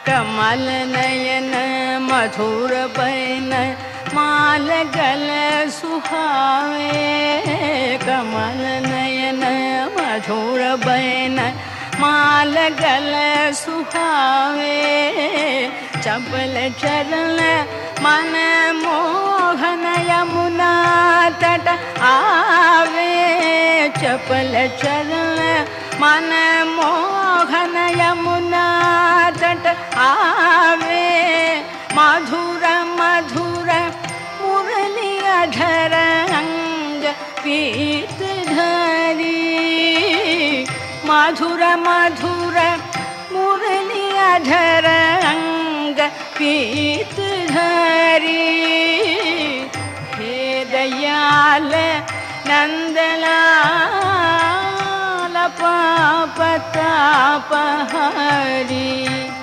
कमल नयन मधुर बैन माल गल सुहावे कमल नयन मधुर बैन माल गल सुहावे चपल चरण मन मोहन यमुना तट आवे चपल चरण मन मोहन यमुना तट आवे मधुर मधुर मुरली अधर अंग पीत धरी मधुर मधुर मुरली अधर अंग पीत धरी हे दयाल नंदलाल पाप ताप हरी।